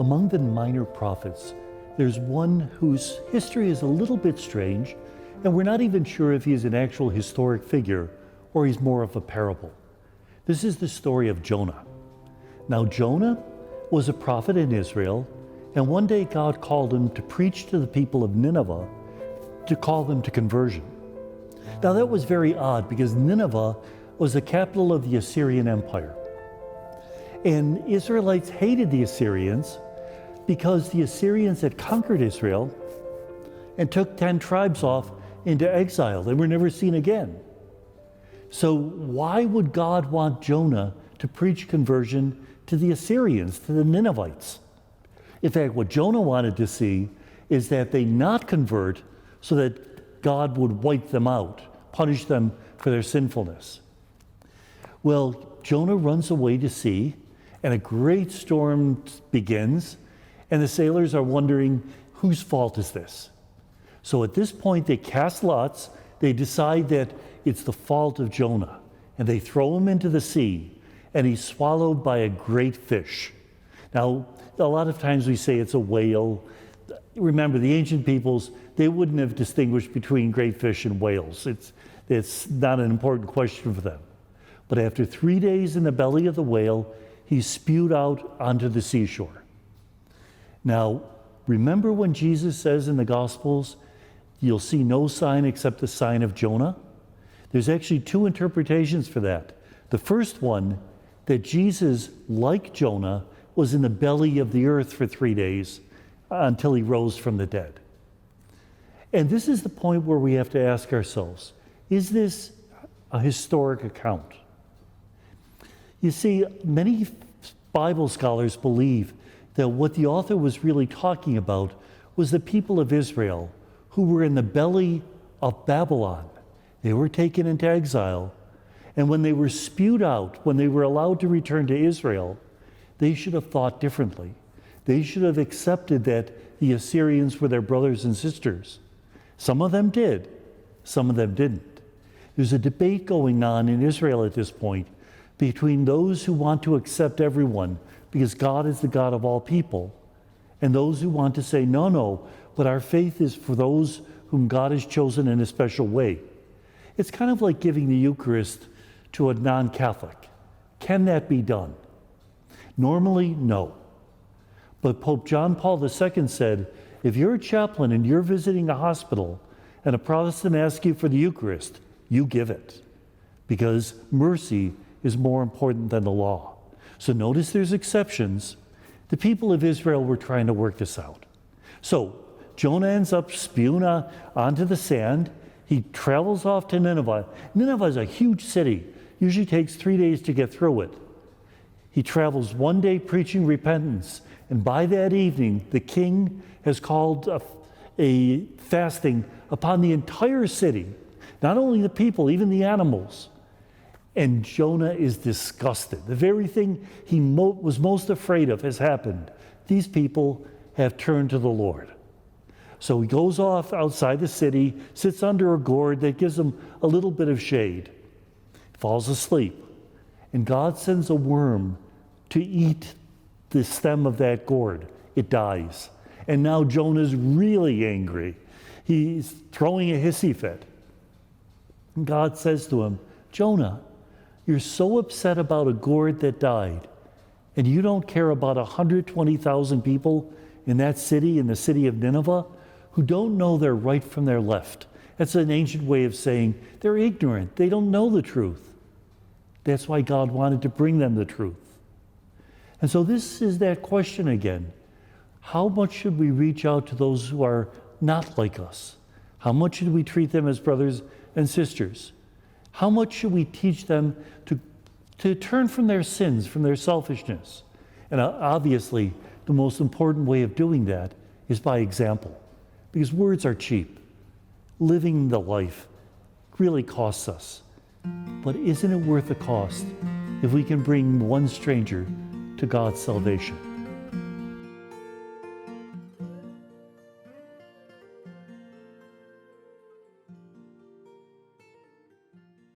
Among the minor prophets, there's one whose history is a little bit strange, and we're not even sure if he's an actual historic figure or he's more of a parable. This is the story of Jonah. Now, Jonah was a prophet in Israel, and one day God called him to preach to the people of Nineveh, to call them to conversion. Now, that was very odd because Nineveh was the capital of the Assyrian Empire. And Israelites hated the Assyrians because the Assyrians had conquered Israel and took 10 tribes off into exile. They were never seen again. So why would God want Jonah to preach conversion to the Assyrians, to the Ninevites? In fact, what Jonah wanted to see is that they not convert so that God would wipe them out, punish them for their sinfulness. Well, Jonah runs away to sea, and a great storm begins, and the sailors are wondering, whose fault is this? So at this point, they cast lots. They decide that it's the fault of Jonah, and they throw him into the sea, and he's swallowed by a great fish. Now, a lot of times we say it's a whale. Remember, the ancient peoples, they wouldn't have distinguished between great fish and whales. It's not an important question for them. But after 3 days in the belly of the whale, he's spewed out onto the seashore. Now, remember when Jesus says in the Gospels, you'll see no sign except the sign of Jonah? There's actually two interpretations for that. The first one, that Jesus, like Jonah, was in the belly of the earth for 3 days until he rose from the dead. And this is the point where we have to ask ourselves, is this a historic account? You see, many Bible scholars believe that what the author was really talking about was the people of Israel who were in the belly of Babylon. They were taken into exile, and when they were spewed out, when they were allowed to return to Israel, they should have thought differently. They should have accepted that the Assyrians were their brothers and sisters. Some of them did, some of them didn't. There's a debate going on in Israel at this point between those who want to accept everyone because God is the God of all people, and those who want to say, no, but our faith is for those whom God has chosen in a special way. It's kind of like giving the Eucharist to a non-Catholic. Can that be done? Normally, no. But Pope John Paul II said, if you're a chaplain and you're visiting a hospital and a Protestant asks you for the Eucharist, you give it, because mercy is more important than the law. So notice there's exceptions. The people of Israel were trying to work this out. So Jonah ends up spewing onto the sand. He travels off to Nineveh. Nineveh is a huge city. Usually takes 3 days to get through it. He travels 1 day preaching repentance. And by that evening, the king has called a fasting upon the entire city. Not only the people, even the animals. And Jonah is disgusted. The very thing he was most afraid of has happened. These people have turned to the Lord. So he goes off outside the city, sits under a gourd that gives him a little bit of shade, falls asleep. And God sends a worm to eat the stem of that gourd. It dies. And now Jonah's really angry. He's throwing a hissy fit. And God says to him, Jonah, you're so upset about a gourd that died, and you don't care about 120,000 people in that city, in the city of Nineveh, who don't know their right from their left. That's an ancient way of saying they're ignorant. They don't know the truth. That's why God wanted to bring them the truth. And so this is that question again. How much should we reach out to those who are not like us? How much should we treat them as brothers and sisters? How much should we teach them to turn from their sins, from their selfishness? And obviously, the most important way of doing that is by example, because words are cheap. Living the life really costs us. But isn't it worth the cost if we can bring one stranger to God's salvation?